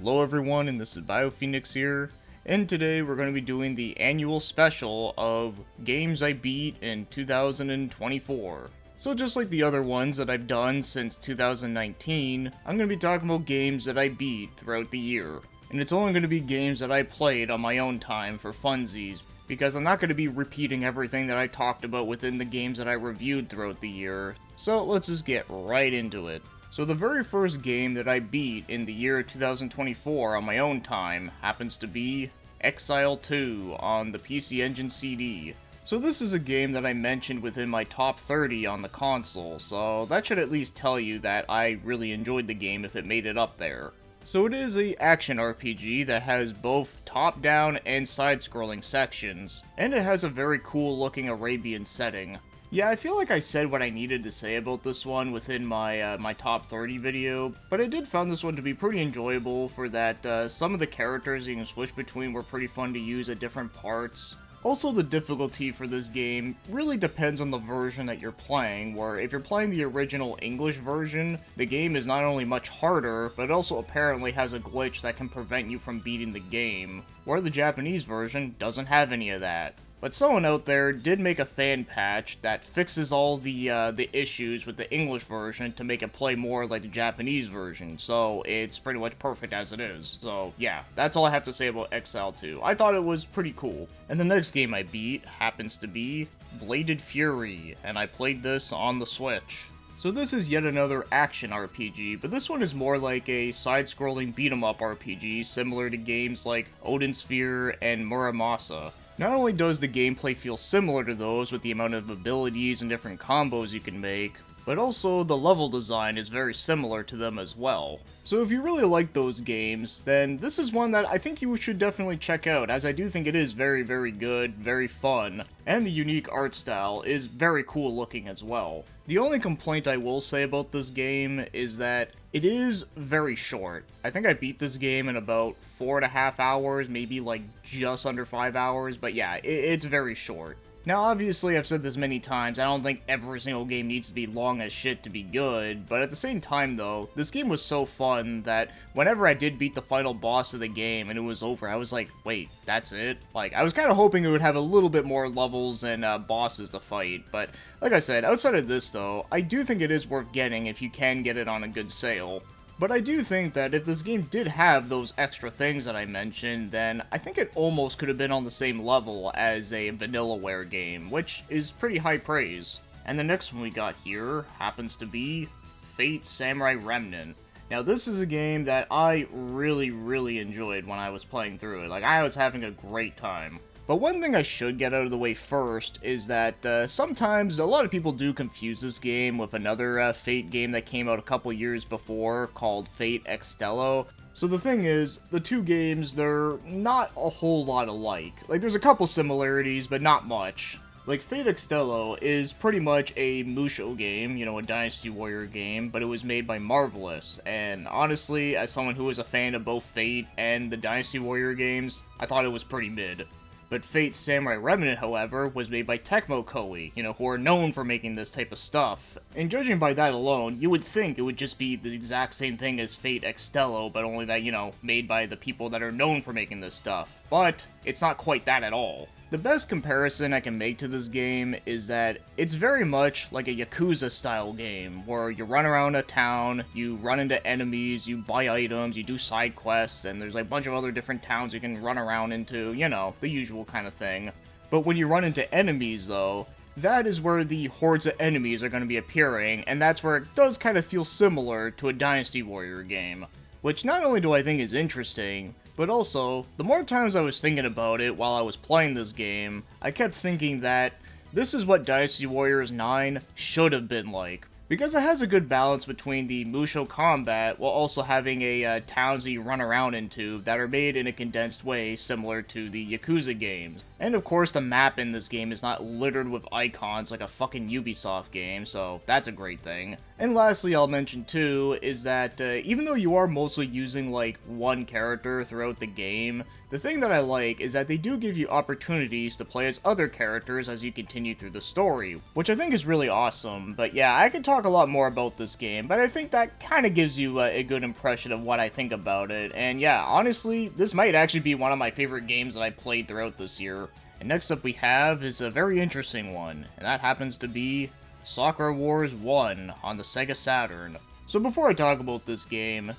Hello everyone, and this is BioPhoenix here, and today we're going to be doing the annual special of games I beat in 2024. So just like the other ones that I've done since 2019, I'm going to be talking about games that I beat throughout the year. And it's only going to be games that I played on my own time for funsies, because I'm not going to be repeating everything that I talked about within the games that I reviewed throughout the year. So let's just get right into it. So the very first game that I beat in the year 2024 on my own time happens to be Exile II on the PC Engine CD. So this is a game that I mentioned within my top 30 on the console, so that should at least tell you that I really enjoyed the game if it made it up there. So it is an action RPG that has both top-down and side-scrolling sections, and it has a very cool looking Arabian setting. Yeah, I feel like I said what I needed to say about this one within my my top 30 video, but I did find this one to be pretty enjoyable for that some of the characters you can switch between were pretty fun to use at different parts. Also, the difficulty for this game really depends on the version that you're playing, where if you're playing the original English version, the game is not only much harder, but it also apparently has a glitch that can prevent you from beating the game, where the Japanese version doesn't have any of that. But someone out there did make a fan patch that fixes all the issues with the English version to make it play more like the Japanese version, so it's pretty much perfect as it is. So yeah, that's all I have to say about Exile 2. I thought it was pretty cool. And the next game I beat happens to be Bladed Fury, and I played this on the Switch. So this is yet another action RPG, but this one is more like a side-scrolling beat-em-up RPG, similar to games like Odin Sphere and Muramasa. Not only does the gameplay feel similar to those with the amount of abilities and different combos you can make, but also the level design is very similar to them as well. So if you really like those games, then this is one that I think you should definitely check out, as I do think it is very, very good, very fun, and the unique art style is very cool looking as well. The only complaint I will say about this game is that it is very short. I think I beat this game in about 4.5 hours, maybe like just under 5 hours, but yeah, it's very short. Now, obviously, I've said this many times, I don't think every single game needs to be long as shit to be good, but at the same time, though, this game was so fun that whenever I did beat the final boss of the game and it was over, I was like, wait, that's it? Like, I was kind of hoping it would have a little bit more levels and bosses to fight, but like I said, outside of this, though, I do think it is worth getting if you can get it on a good sale. But I do think that if this game did have those extra things that I mentioned, then I think it almost could have been on the same level as a Vanillaware game, which is pretty high praise. And the next one we got here happens to be Fate Samurai Remnant. Now this is a game that I really enjoyed when I was playing through it. Like, I was having a great time. But one thing I should get out of the way first is that sometimes a lot of people do confuse this game with another Fate game that came out a couple years before called Fate Exile. So the thing is, the two games, they're not a whole lot alike. Like, there's a couple similarities, but not much. Like, Fate Exile is pretty much a Musha game, you know, a Dynasty Warrior game, but it was made by Marvelous, and honestly, as someone who was a fan of both Fate and the Dynasty Warrior games, I thought it was pretty mid. But Fate Samurai Remnant, however, was made by Tecmo Koei, you know, who are known for making this type of stuff. And judging by that alone, you would think it would just be the exact same thing as Fate Exile, but only that, you know, made by the people that are known for making this stuff. But it's not quite that at all. The best comparison I can make to this game is that it's very much like a Yakuza-style game, where you run around a town, you run into enemies, you buy items, you do side quests, and there's like a bunch of other different towns you can run around into, you know, the usual kind of thing. But when you run into enemies, though, that is where the hordes of enemies are going to be appearing, and that's where it does kind of feel similar to a Dynasty Warrior game. Which not only do I think is interesting, but also, the more times I was thinking about it while I was playing this game, I kept thinking that this is what Dynasty Warriors 9 should have been like. Because it has a good balance between the Musho combat while also having towns that you run around into that are made in a condensed way similar to the Yakuza games. And of course, the map in this game is not littered with icons like a fucking Ubisoft game, so that's a great thing. And lastly, I'll mention too, is that even though you are mostly using like one character throughout the game, the thing that I like is that they do give you opportunities to play as other characters as you continue through the story, which I think is really awesome. But yeah, I could talk a lot more about this game, but I think that kind of gives you a good impression of what I think about it. And yeah, honestly, this might actually be one of my favorite games that I played throughout this year. And next up we have is a very interesting one, and that happens to be Soccer Wars 1 on the Sega Saturn. So before I talk about this game,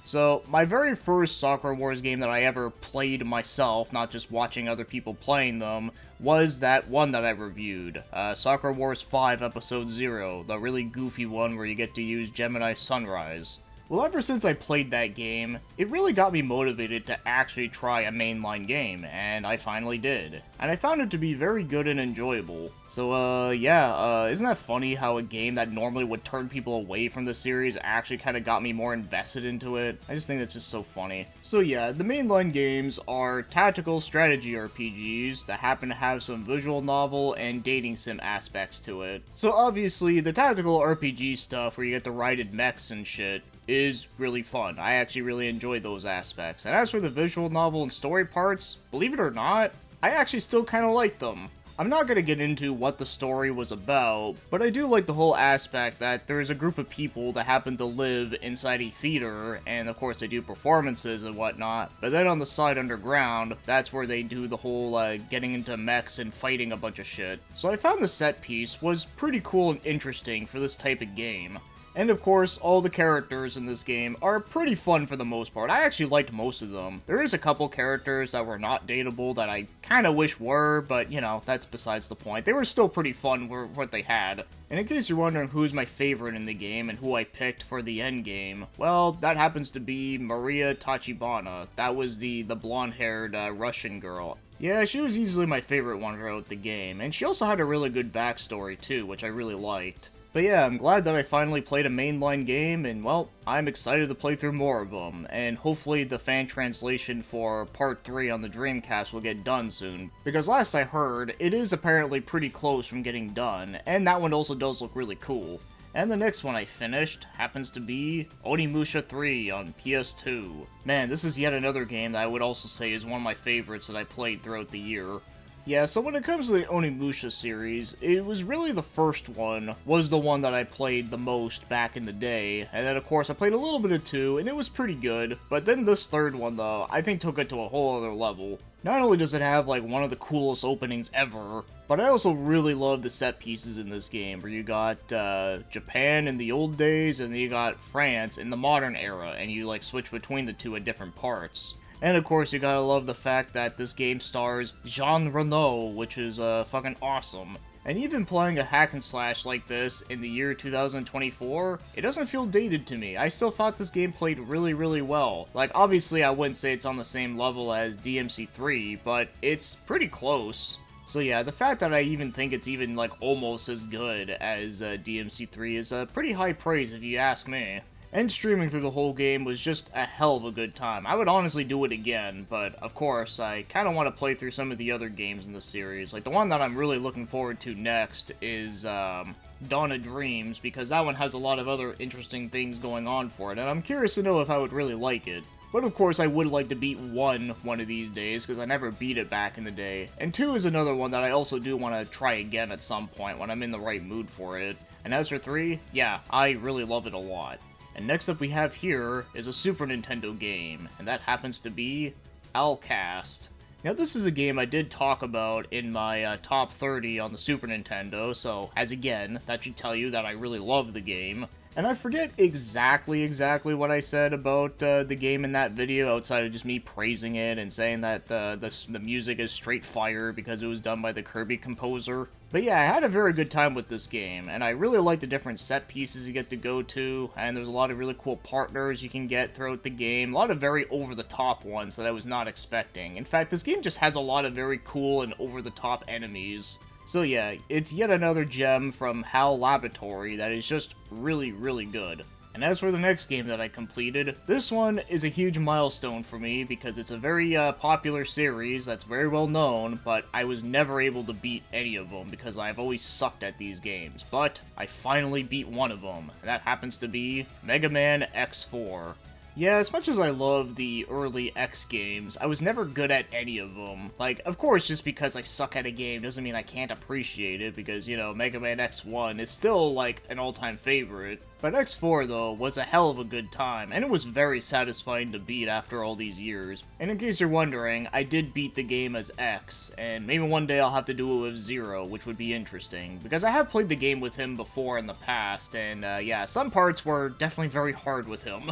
my very first Soccer Wars game that I ever played myself, not just watching other people playing them, was that one that I reviewed, Soccer Wars 5 Episode 0, the really goofy one where you get to use Gemini Sunrise. Well, ever since I played that game, it really got me motivated to actually try a mainline game, and I finally did. And I found it to be very good and enjoyable. So, isn't that funny how a game that normally would turn people away from the series actually kind of got me more invested into it? I just think that's just so funny. So yeah, the mainline games are tactical strategy RPGs that happen to have some visual novel and dating sim aspects to it. So obviously, the tactical RPG stuff where you get to ride in mechs and shit is really fun. I actually really enjoy those aspects. And as for the visual novel and story parts, believe it or not, I actually still kind of like them. I'm not going to get into what the story was about, but I do like the whole aspect that there's a group of people that happen to live inside a theater, and of course they do performances and whatnot, but then on the side underground, that's where they do the whole getting into mechs and fighting a bunch of shit. So I found the set piece was pretty cool and interesting for this type of game. And of course, all the characters in this game are pretty fun for the most part. I actually liked most of them. There is a couple characters that were not dateable that I kind of wish were, but you know, that's besides the point. They were still pretty fun for what they had. And in case you're wondering who's my favorite in the game and who I picked for the end game, well, that happens to be Maria Tachibana. That was the blonde-haired Russian girl. Yeah, she was easily my favorite one throughout the game, and she also had a really good backstory too, which I really liked. But yeah, I'm glad that I finally played a mainline game, and well, I'm excited to play through more of them, and hopefully the fan translation for Part 3 on the Dreamcast will get done soon, because last I heard, it is apparently pretty close from getting done, and that one also does look really cool. And the next one I finished happens to be Oni Musha 3 on PS2. Man, this is yet another game that I would also say is one of my favorites that I played throughout the year. Yeah, so when it comes to the Oni Musha series, it was really the first one, was the one that I played the most back in the day, and then of course I played a little bit of 2, and it was pretty good, but then this third one though, I think took it to a whole other level. Not only does it have like one of the coolest openings ever, but I also really love the set pieces in this game, where you got Japan in the old days, and then you got France in the modern era, and you like switch between the two at different parts. And of course, you gotta love the fact that this game stars Jean Reno, which is fucking awesome. And even playing a hack and slash like this in the year 2024, it doesn't feel dated to me. I still thought this game played really, really well. Like, obviously I wouldn't say it's on the same level as DMC3, but it's pretty close. So yeah, the fact that I even think it's even like almost as good as DMC3 is pretty high praise if you ask me. And streaming through the whole game was just a hell of a good time. I would honestly do it again, but of course, I kind of want to play through some of the other games in the series. Like, the one that I'm really looking forward to next is Dawn of Dreams, because that one has a lot of other interesting things going on for it, and I'm curious to know if I would really like it. But of course, I would like to beat 1 one of these days, because I never beat it back in the day. And 2 is another one that I also do want to try again at some point when I'm in the right mood for it. And as for 3, yeah, I really love it a lot. And next up we have here is a Super Nintendo game, and that happens to be Alcast. Now this is a game I did talk about in my top 30 on the Super Nintendo, so as again, that should tell you that I really love the game. And I forget exactly what I said about the game in that video, outside of just me praising it and saying that the music is straight fire because it was done by the Kirby composer. But yeah, I had a very good time with this game, and I really like the different set pieces you get to go to, and there's a lot of really cool partners you can get throughout the game, a lot of very over-the-top ones that I was not expecting. In fact, this game just has a lot of very cool and over-the-top enemies. So yeah, it's yet another gem from HAL Laboratory that is just really, really good. And as for the next game that I completed, this one is a huge milestone for me because it's a very popular series that's very well known, but I was never able to beat any of them because I've always sucked at these games. But I finally beat one of them, and that happens to be Mega Man X4. Yeah, as much as I love the early X games, I was never good at any of them. Like, of course, just because I suck at a game doesn't mean I can't appreciate it, because, you know, Mega Man X1 is still, like, an all-time favorite. But X4, though, was a hell of a good time, and it was very satisfying to beat after all these years. And in case you're wondering, I did beat the game as X, and maybe one day I'll have to do it with Zero, which would be interesting, because I have played the game with him before in the past, and yeah, some parts were definitely very hard with him.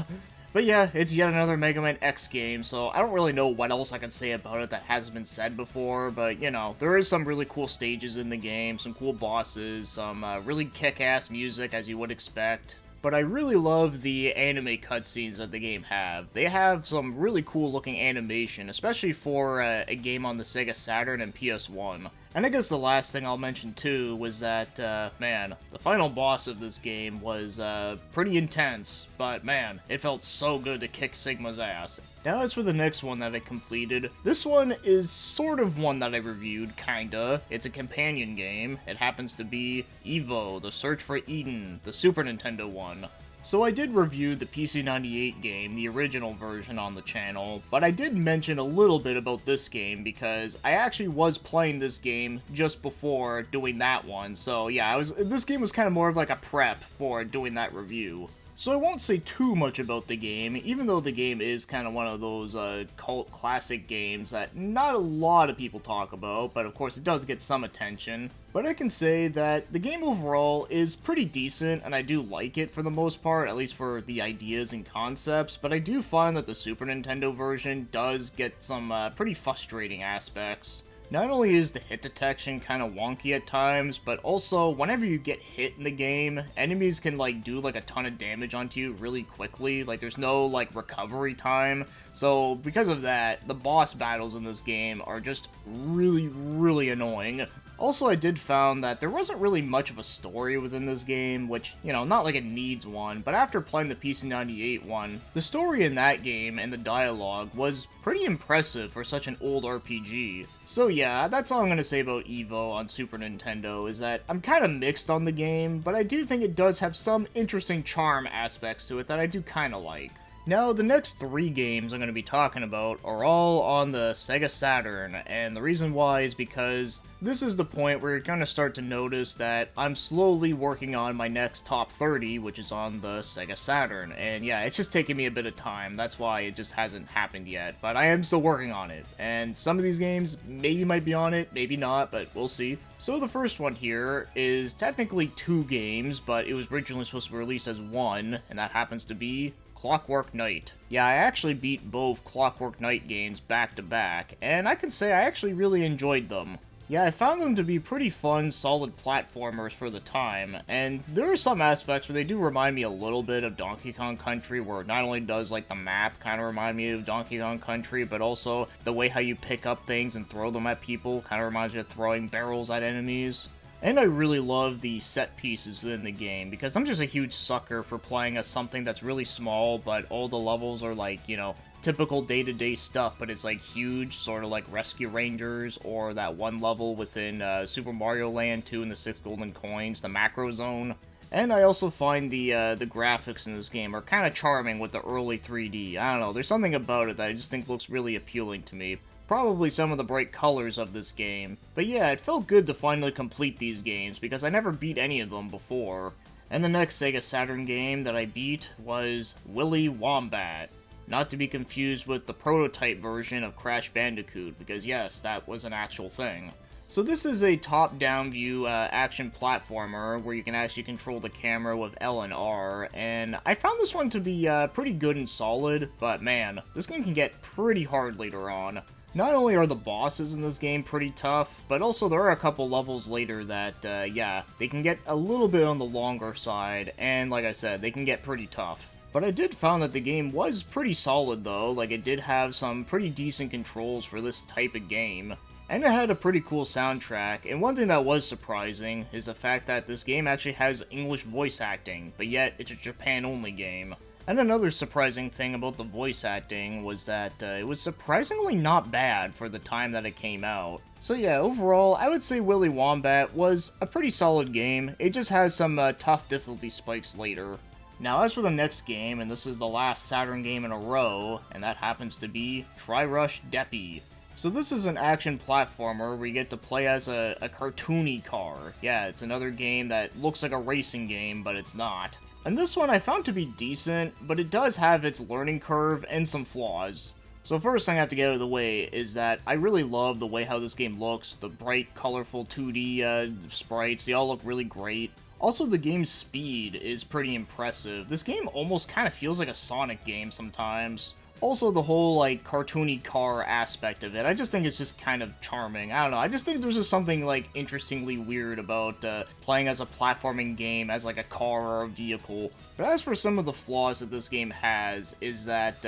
But yeah, it's yet another Mega Man X game, so I don't really know what else I can say about it that hasn't been said before, but, you know, there is some really cool stages in the game, some cool bosses, some really kick-ass music, as you would expect. But I really love the anime cutscenes that the game have. They have some really cool looking animation, especially for a game on the Sega Saturn and PS1. And I guess the last thing I'll mention too was that, man, the final boss of this game was pretty intense, but man, it felt so good to kick Sigma's ass. Now as for the next one that I completed, this one is sort of one that I reviewed, kinda. It's a companion game. It happens to be Evo, The Search for Eden, the Super Nintendo one. So I did review the PC-98 game, the original version, on the channel, but I did mention a little bit about this game because I actually was playing this game just before doing that one, so yeah, this game was kind of more of like a prep for doing that review. So I won't say too much about the game, even though the game is kind of one of those cult classic games that not a lot of people talk about, but of course it does get some attention. But I can say that the game overall is pretty decent, and I do like it for the most part, at least for the ideas and concepts, but I do find that the Super Nintendo version does get some pretty frustrating aspects. Not only is the hit detection kind of wonky at times, but also whenever you get hit in the game, enemies can like do like a ton of damage onto you really quickly. Like there's no like recovery time. So because of that, the boss battles in this game are just really annoying. Also, I did found that there wasn't really much of a story within this game, which, you know, not like it needs one, but after playing the PC-98 one, the story in that game and the dialogue was pretty impressive for such an old RPG. So yeah, that's all I'm gonna say about Evo on Super Nintendo, is that I'm kind of mixed on the game, but I do think it does have some interesting charm aspects to it that I do kind of like. Now, the next 3 games I'm going to be talking about are all on the Sega Saturn, and the reason why is because this is the point where you're going to start to notice that I'm slowly working on my next top 30, which is on the Sega Saturn, and yeah, it's just taking me a bit of time, that's why it just hasn't happened yet, but I am still working on it, and some of these games maybe might be on it, maybe not, but we'll see. So the first one here is technically 2 games, but it was originally supposed to be released as 1, and that happens to be Clockwork Night. Yeah, I actually beat both Clockwork Night games back to back, and I can say I actually really enjoyed them. Yeah, I found them to be pretty fun, solid platformers for the time, and there are some aspects where they do remind me a little bit of Donkey Kong Country, where not only does, like, the map kind of remind me of Donkey Kong Country, but also the way how you pick up things and throw them at people kind of reminds me of throwing barrels at enemies. And I really love the set pieces within the game, because I'm just a huge sucker for playing as something that's really small, but all the levels are like, you know, typical day-to-day stuff, but it's like huge, sort of like Rescue Rangers, or that one level within Super Mario Land 2 and the 6 Golden Coins, the Macro Zone. And I also find the graphics in this game are kind of charming with the early 3D. I don't know, there's something about it that I just think looks really appealing to me. Probably some of the bright colors of this game. But yeah, it felt good to finally complete these games, because I never beat any of them before. And the next Sega Saturn game that I beat was WilliWormat. Not to be confused with the prototype version of Crash Bandicoot, because yes, that was an actual thing. So this is a top-down view action platformer where you can actually control the camera with L and R, and I found this one to be pretty good and solid, but man, this game can get pretty hard later on. Not only are the bosses in this game pretty tough, but also there are a couple levels later that, yeah, they can get a little bit on the longer side, and like I said, they can get pretty tough. But I did find that the game was pretty solid though, like it did have some pretty decent controls for this type of game. And it had a pretty cool soundtrack, and one thing that was surprising is the fact that this game actually has English voice acting, but yet it's a Japan-only game. And another surprising thing about the voice acting was that it was surprisingly not bad for the time that it came out. So yeah, overall, I would say WilliWormat was a pretty solid game. It just has some tough difficulty spikes later. Now as for the next game, and this is the last Saturn game in a row, and that happens to be Rush Deppy. So this is an action platformer where you get to play as a cartoony car. Yeah, it's another game that looks like a racing game, but it's not. And this one I found to be decent, but it does have its learning curve and some flaws. So first thing I have to get out of the way is that I really love the way how this game looks. The bright, colorful 2D sprites, they all look really great. Also, the game's speed is pretty impressive. This game almost kind of feels like a Sonic game sometimes. Also, the whole, like, cartoony car aspect of it, I just think it's just kind of charming. I don't know, I just think there's just something, like, interestingly weird about playing as a platforming game as, like, a car or a vehicle. But as for some of the flaws that this game has, is that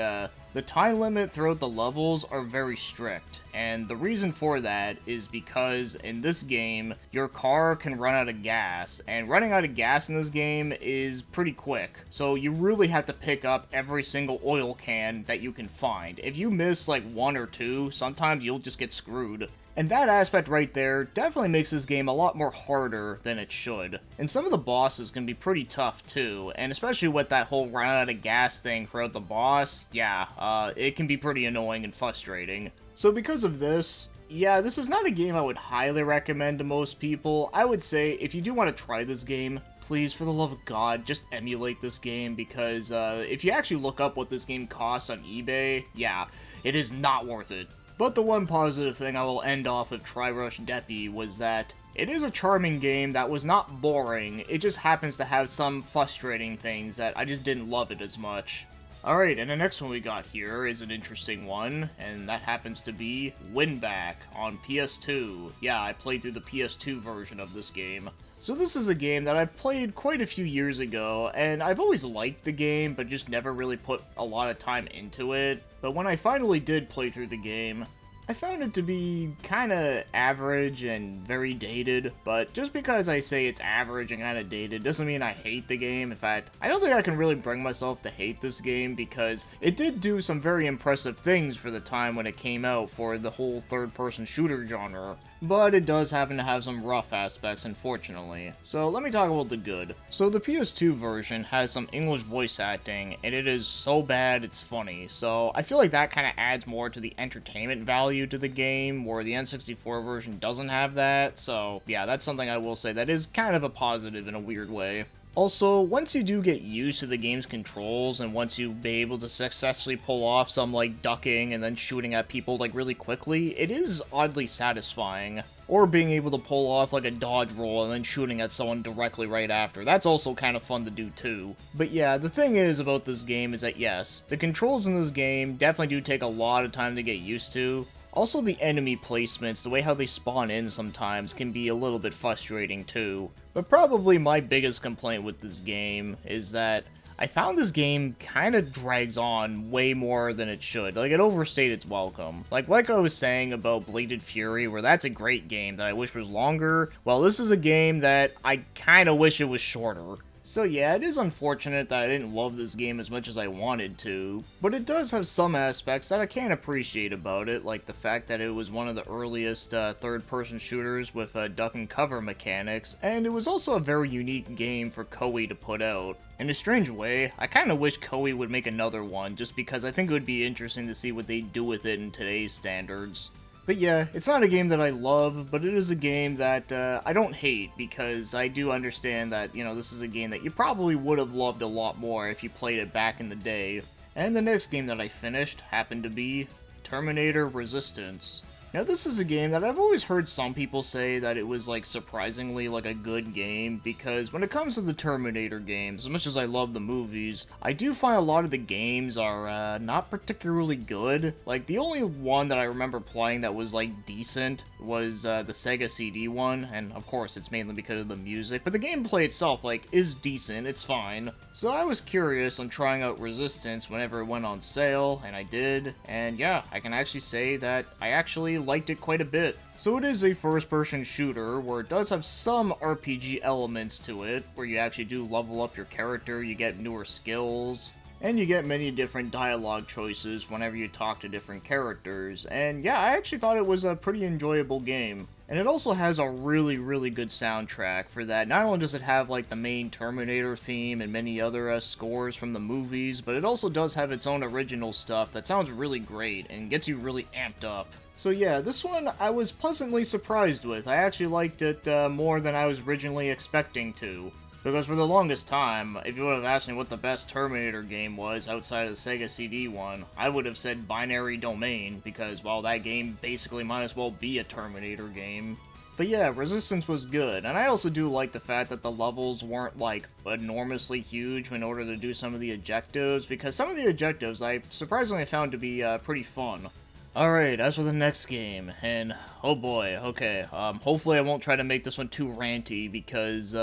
the time limit throughout the levels are very strict. And the reason for that is because in this game, your car can run out of gas, and running out of gas in this game is pretty quick. So you really have to pick up every single oil can that you can find. If you miss like one or two, sometimes you'll just get screwed. And that aspect right there definitely makes this game a lot more harder than it should. And some of the bosses can be pretty tough too, and especially with that whole run out of gas thing throughout the boss, yeah, it can be pretty annoying and frustrating. So because of this, yeah, this is not a game I would highly recommend to most people. I would say if you do want to try this game, please, for the love of God, just emulate this game, because if you actually look up what this game costs on eBay, yeah, it is not worth it. But the one positive thing I will end off with Rush Deppy was that it is a charming game that was not boring, it just happens to have some frustrating things that I just didn't love it as much. Alright, and the next one we got here is an interesting one, and that happens to be Winback on PS2. Yeah, I played through the PS2 version of this game. So this is a game that I've played quite a few years ago, and I've always liked the game, but just never really put a lot of time into it. But when I finally did play through the game, I found it to be kinda average and very dated, but just because I say it's average and kinda dated doesn't mean I hate the game. In fact, I don't think I can really bring myself to hate this game because it did do some very impressive things for the time when it came out for the whole third-person shooter genre. But it does happen to have some rough aspects, unfortunately. So let me talk about the good. So the PS2 version has some English voice acting, and it is so bad it's funny. So I feel like that kind of adds more to the entertainment value to the game, where the N64 version doesn't have that. So yeah, that's something I will say that is kind of a positive in a weird way. Also, once you do get used to the game's controls, and once you be able to successfully pull off some, like, ducking and then shooting at people, like, really quickly, it is oddly satisfying. Or being able to pull off, like, a dodge roll and then shooting at someone directly right after. That's also kind of fun to do, too. But yeah, the thing is about this game is that, yes, the controls in this game definitely do take a lot of time to get used to. Also, the enemy placements, the way how they spawn in sometimes, can be a little bit frustrating too. But probably my biggest complaint with this game is that I found this game kind of drags on way more than it should. Like, it overstayed its welcome. Like I was saying about Bladed Fury, where that's a great game that I wish was longer, well, this is a game that I kind of wish it was shorter. So yeah, it is unfortunate that I didn't love this game as much as I wanted to, but it does have some aspects that I can appreciate about it, like the fact that it was one of the earliest third-person shooters with duck and cover mechanics, and it was also a very unique game for Koei to put out. In a strange way, I kind of wish Koei would make another one, just because I think it would be interesting to see what they do with it in today's standards. But yeah, it's not a game that I love, but it is a game that I don't hate, because I do understand that, you know, this is a game that you probably would have loved a lot more if you played it back in the day. And the next game that I finished happened to be Terminator Resistance. Now this is a game that I've always heard some people say that it was like surprisingly like a good game, because when it comes to the Terminator games, as much as I love the movies, I do find a lot of the games are not particularly good. Like the only one that I remember playing that was like decent was the Sega CD one, and of course it's mainly because of the music, but the gameplay itself like is decent, it's fine. So I was curious on trying out Resistance whenever it went on sale, and I did, and yeah, I can actually say that I actually actually liked it quite a bit. So it is a first-person shooter where it does have some RPG elements to it, where you actually do level up your character, you get newer skills, and you get many different dialogue choices whenever you talk to different characters. And yeah, I actually thought it was a pretty enjoyable game. And it also has a really, really good soundtrack for that. Not only does it have like the main Terminator theme and many other scores from the movies, but it also does have its own original stuff that sounds really great and gets you really amped up. So yeah, this one I was pleasantly surprised with. I actually liked it more than I was originally expecting to. Because for the longest time, if you would have asked me what the best Terminator game was outside of the Sega CD one, I would have said Binary Domain, because, well, that game basically might as well be a Terminator game. But yeah, Resistance was good, and I also do like the fact that the levels weren't, like, enormously huge in order to do some of the objectives, because some of the objectives I surprisingly found to be pretty fun. Alright, as for the next game, and oh boy, okay, hopefully I won't try to make this one too ranty, because,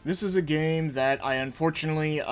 this is a game that I unfortunately,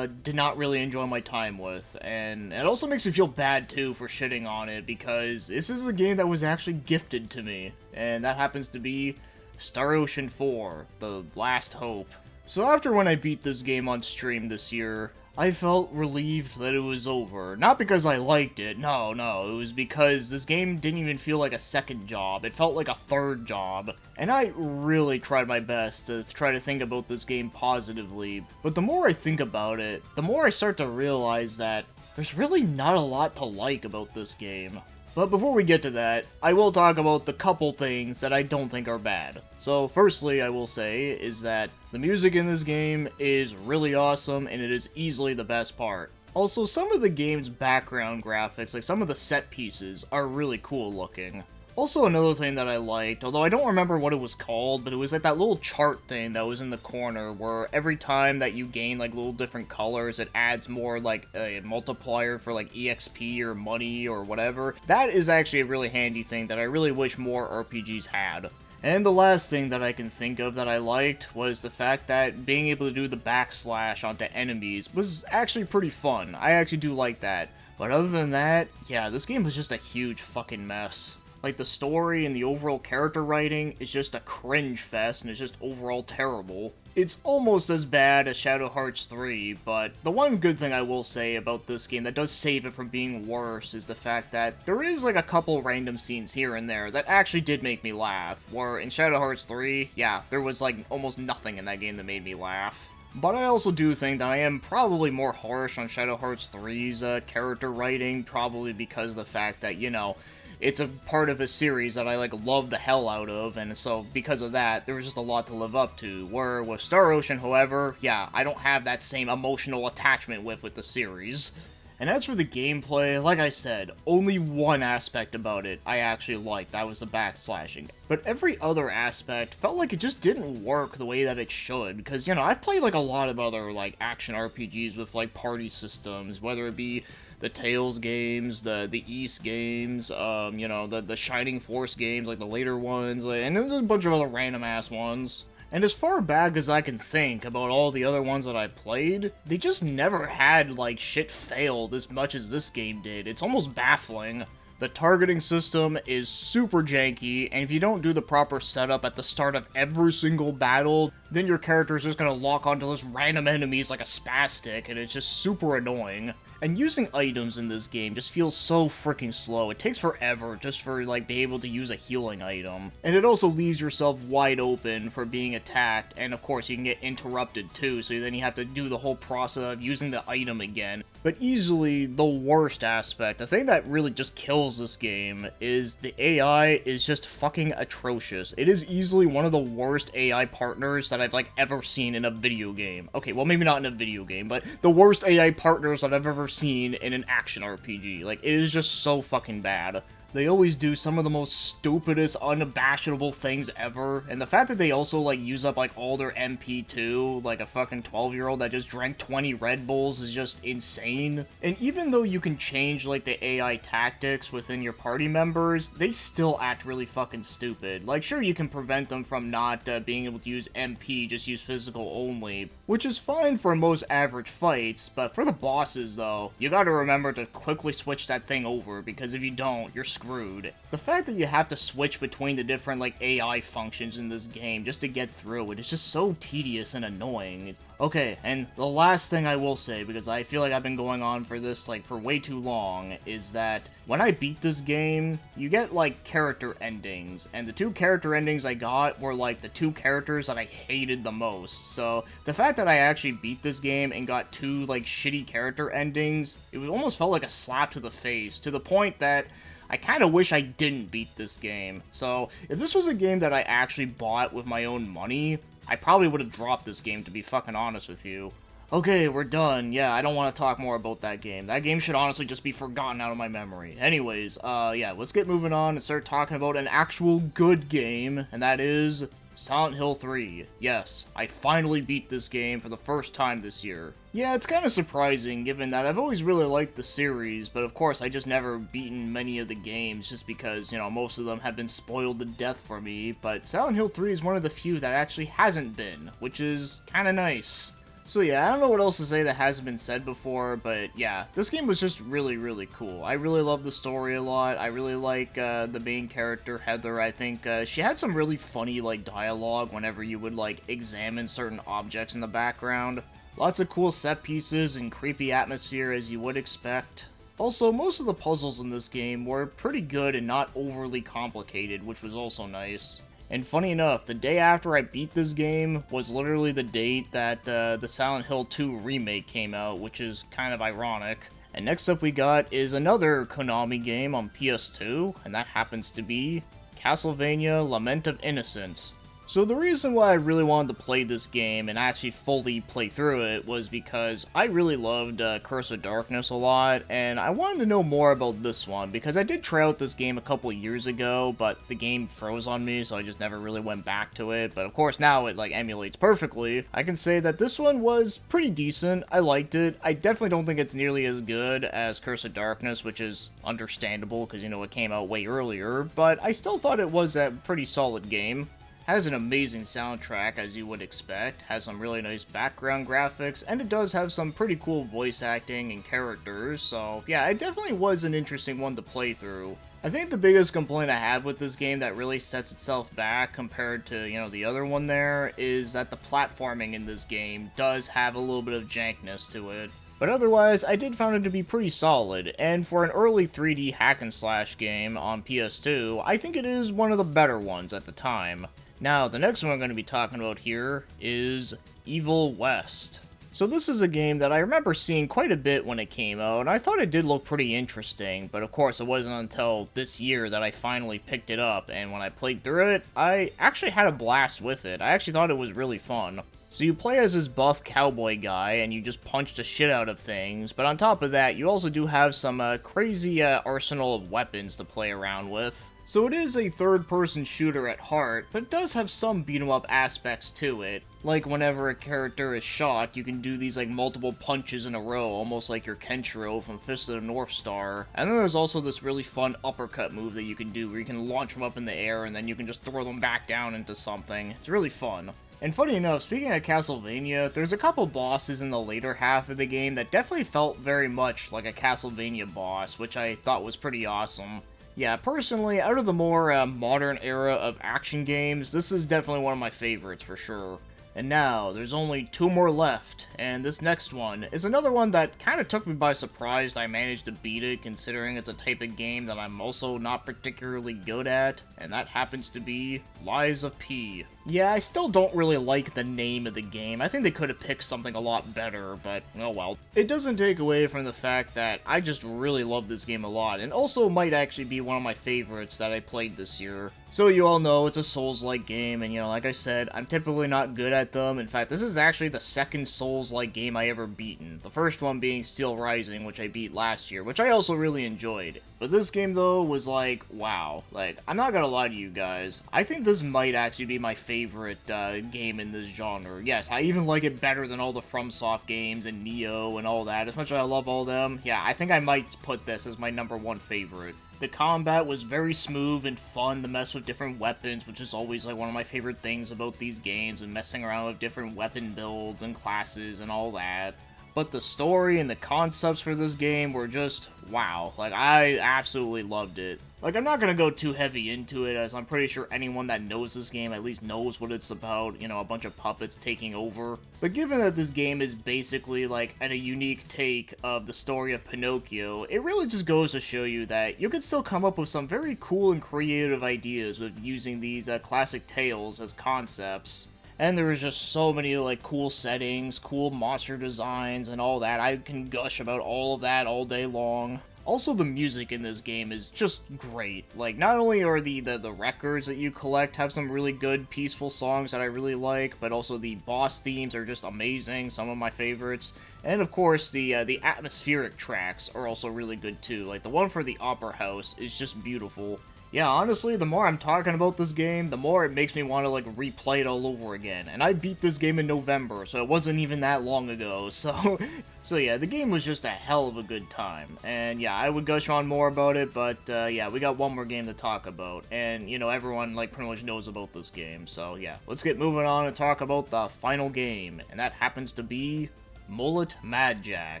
did not really enjoy my time with, and it also makes me feel bad, too, for shitting on it, because this is a game that was actually gifted to me, and that happens to be Star Ocean 4, The Last Hope. So after when I beat this game on stream this year, I felt relieved that it was over. Not because I liked it, no, it was because this game didn't even feel like a second job, it felt like a third job. And I really tried my best to try to think about this game positively, but the more I think about it, the more I start to realize that there's really not a lot to like about this game. But before we get to that, I will talk about the couple things that I don't think are bad. So firstly, I will say, is that the music in this game is really awesome, and it is easily the best part. Also, some of the game's background graphics, like some of the set pieces, are really cool looking. Also, another thing that I liked, although I don't remember what it was called, but it was like that little chart thing that was in the corner, where every time that you gain like little different colors, it adds more like a multiplier for like EXP or money or whatever. That is actually a really handy thing that I really wish more RPGs had. And the last thing that I can think of that I liked was the fact that being able to do the backslash onto enemies was actually pretty fun. I actually do like that. But other than that, yeah, this game was just a huge fucking mess. Like, the story and the overall character writing is just a cringe fest, and it's just overall terrible. It's almost as bad as Shadow Hearts 3, but the one good thing I will say about this game that does save it from being worse is the fact that there is, like, a couple random scenes here and there that actually did make me laugh, where in Shadow Hearts 3, yeah, there was, like, almost nothing in that game that made me laugh. But I also do think that I am probably more harsh on Shadow Hearts 3's character writing, probably because of the fact that, you know, it's a part of a series that I, like, love the hell out of, and so because of that, there was just a lot to live up to. Where with Star Ocean, however, yeah, I don't have that same emotional attachment with the series. And as for the gameplay, like I said, only one aspect about it I actually liked, that was the backslashing. But every other aspect felt like it just didn't work the way that it should, because, you know, I've played, like, a lot of other, like, action RPGs with, like, party systems, whether it be the Tales games, the East games, you know, the Shining Force games, like the later ones, and there's a bunch of other random-ass ones. And as far back as I can think about all the other ones that I played, they just never had, like, shit failed as much as this game did. It's almost baffling. The targeting system is super janky, and if you don't do the proper setup at the start of every single battle, then your character is just gonna lock onto those random enemies like a spastic, and it's just super annoying. And using items in this game just feels so freaking slow. It takes forever just for, like, being able to use a healing item. And it also leaves yourself wide open for being attacked, and of course you can get interrupted too, so then you have to do the whole process of using the item again. But easily the worst aspect, the thing that really just kills this game, is the AI is just fucking atrocious. It is easily one of the worst AI partners that I've, like, ever seen in a video game. Okay, well, maybe not in a video game, but the worst AI partners that I've ever seen in an action RPG. Like, it is just so fucking bad. They always do some of the most stupidest, unabashable things ever, and the fact that they also, like, use up, like, all their MP too, like a fucking 12-year-old that just drank 20 Red Bulls is just insane. And even though you can change, like, the AI tactics within your party members, they still act really fucking stupid. Like, sure, you can prevent them from not being able to use MP, just use physical only, which is fine for most average fights, but for the bosses, though, you gotta remember to quickly switch that thing over, because if you don't, you're screwed. The fact that you have to switch between the different, like, AI functions in this game just to get through it is just so tedious and annoying. Okay, and the last thing I will say, because I feel like I've been going on for this, like, for way too long, is that when I beat this game, you get, like, character endings, and the 2 character endings I got were, like, the 2 characters that I hated the most. So, the fact that I actually beat this game and got 2, like, shitty character endings, it almost felt like a slap to the face, to the point that I kind of wish I didn't beat this game. So, if this was a game that I actually bought with my own money, I probably would have dropped this game, to be fucking honest with you. Okay, we're done. Yeah, I don't want to talk more about that game. That game should honestly just be forgotten out of my memory. Anyways, yeah, let's get moving on and start talking about an actual good game, and that is Silent Hill 3. Yes, I finally beat this game for the first time this year. Yeah, it's kind of surprising, given that I've always really liked the series, but of course I just never beaten many of the games, just because, you know, most of them have been spoiled to death for me, but Silent Hill 3 is one of the few that actually hasn't been, which is kind of nice. So yeah, I don't know what else to say that hasn't been said before, but yeah, this game was just really, really cool. I really love the story a lot. I really like the main character, Heather. I think she had some really funny, like, dialogue whenever you would, like, examine certain objects in the background. Lots of cool set pieces and creepy atmosphere, as you would expect. Also, most of the puzzles in this game were pretty good and not overly complicated, which was also nice. And funny enough, the day after I beat this game was literally the date that the Silent Hill 2 remake came out, which is kind of ironic. And next up we got is another Konami game on PS2, and that happens to be Castlevania Lament of Innocence. So the reason why I really wanted to play this game and actually fully play through it was because I really loved Curse of Darkness a lot, and I wanted to know more about this one, because I did try out this game a couple years ago, but the game froze on me, so I just never really went back to it. But of course now it, like, emulates perfectly. I can say that this one was pretty decent. I liked it. I definitely don't think it's nearly as good as Curse of Darkness, which is understandable because, you know, it came out way earlier, but I still thought it was a pretty solid game. Has an amazing soundtrack, as you would expect, has some really nice background graphics, and it does have some pretty cool voice acting and characters, so yeah, it definitely was an interesting one to play through. I think the biggest complaint I have with this game that really sets itself back compared to, you know, the other one there, is that the platforming in this game does have a little bit of jankness to it. But otherwise, I did find it to be pretty solid, and for an early 3D hack-and-slash game on PS2, I think it is one of the better ones at the time. Now, the next one I'm going to be talking about here is Evil West. So this is a game that I remember seeing quite a bit when it came out, and I thought it did look pretty interesting, but of course it wasn't until this year that I finally picked it up, and when I played through it, I actually had a blast with it. I actually thought it was really fun. So you play as this buff cowboy guy, and you just punch the shit out of things, but on top of that, you also do have some crazy arsenal of weapons to play around with. So it is a third-person shooter at heart, but it does have some beat-em-up aspects to it. Like whenever a character is shot, you can do these like multiple punches in a row, almost like your Kenshiro from Fist of the North Star. And then there's also this really fun uppercut move that you can do, where you can launch them up in the air and then you can just throw them back down into something. It's really fun. And funny enough, speaking of Castlevania, there's a couple bosses in the later half of the game that definitely felt very much like a Castlevania boss, which I thought was pretty awesome. Yeah, personally, out of the more modern era of action games, this is definitely one of my favorites for sure. And now, there's only 2 more left, and this next one is another one that kind of took me by surprise I managed to beat it, considering it's a type of game that I'm also not particularly good at, and that happens to be Lies of P. Yeah, I still don't really like the name of the game. I think they could have picked something a lot better, but oh well. It doesn't take away from the fact that I just really love this game a lot, and also might actually be one of my favorites that I played this year. So you all know it's a Souls-like game, and you know, like I said, I'm typically not good at them. In fact, this is actually the second Souls-like game I ever beaten. The first one being Steel Rising, which I beat last year, which I also really enjoyed. But this game, though, was like, wow. Like, I'm not gonna lie to you guys. I think this might actually be my favorite game in this genre. Yes, I even like it better than all the FromSoft games and Neo and all that. As much as I love all them, yeah, I think I might put this as my #1 favorite. The combat was very smooth and fun to mess with different weapons, which is always like one of my favorite things about these games, and messing around with different weapon builds and classes and all that. but the story and the concepts for this game were just wow. Like, I absolutely loved it. Like, I'm not gonna go too heavy into it, as I'm pretty sure anyone that knows this game at least knows what it's about, you know, a bunch of puppets taking over. But given that this game is basically, like, a unique take of the story of Pinocchio, it really just goes to show you that you can still come up with some very cool and creative ideas with using these classic tales as concepts. And there is just so many, like, cool settings, cool monster designs, and all that. I can gush about all of that all day long. Also, the music in this game is just great. Like, not only are the records that you collect have some really good, peaceful songs that I really like, but also the boss themes are just amazing, some of my favorites. And of course, the atmospheric tracks are also really good too. Like, the one for the Opera House is just beautiful. Yeah, honestly, the more I'm talking about this game, the more it makes me want to, like, replay it all over again. And I beat this game in November, so it wasn't even that long ago, so... So yeah, the game was just a hell of a good time. And yeah, I would gush on more about it, but yeah, we got one more game to talk about. And, you know, everyone, like, pretty much knows about this game, so yeah. Let's get moving on and talk about the final game, and that happens to be Mullet Madjack.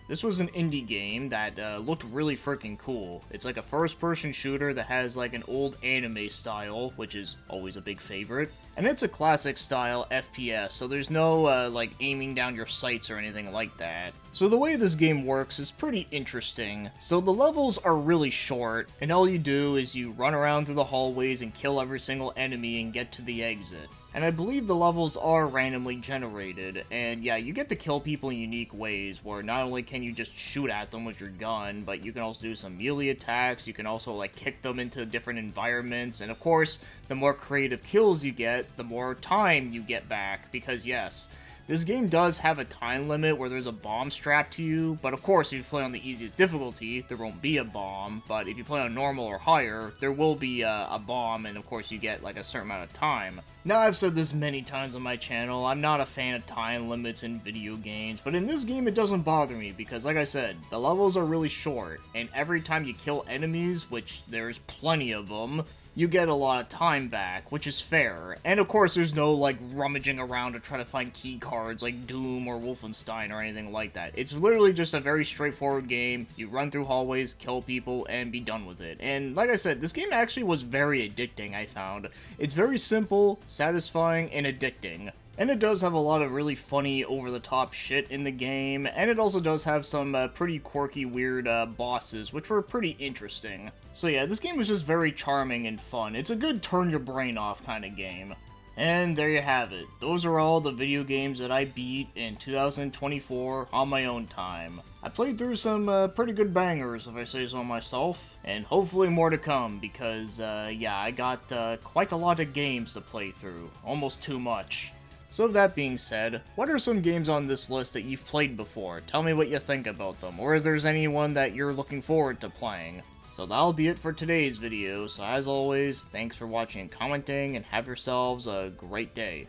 This was an indie game that looked really freaking cool. It's like a first-person shooter that has like an old anime style, which is always a big favorite. And it's a classic style FPS, so there's no like aiming down your sights or anything like that. So the way this game works is pretty interesting. So the levels are really short, and all you do is you run around through the hallways and kill every single enemy and get to the exit. And I believe the levels are randomly generated, and yeah, you get to kill people in unique ways, where not only can you just shoot at them with your gun, but you can also do some melee attacks, you can also like kick them into different environments, and of course, the more creative kills you get, the more time you get back, because yes, this game does have a time limit where there's a bomb strapped to you, but of course if you play on the easiest difficulty, there won't be a bomb, but if you play on normal or higher, there will be a bomb, and of course you get like a certain amount of time. Now, I've said this many times on my channel, I'm not a fan of time limits in video games, but in this game it doesn't bother me, because like I said, the levels are really short, and every time you kill enemies, which there's plenty of them, you get a lot of time back, which is fair. And of course, there's no, like, rummaging around to try to find key cards like Doom or Wolfenstein or anything like that. It's literally just a very straightforward game. You run through hallways, kill people, and be done with it. And like I said, this game actually was very addicting, I found. It's very simple, satisfying, and addicting. And it does have a lot of really funny, over-the-top shit in the game, and it also does have some pretty quirky, weird bosses, which were pretty interesting. So yeah, this game is just very charming and fun. It's a good turn-your-brain-off kind of game. And there you have it. Those are all the video games that I beat in 2024 on my own time. I played through some pretty good bangers, if I say so myself, and hopefully more to come, because, yeah, I got quite a lot of games to play through. Almost too much. So with that being said, what are some games on this list that you've played before? Tell me what you think about them, or if there's anyone that you're looking forward to playing. So that'll be it for today's video, so as always, thanks for watching and commenting, and have yourselves a great day.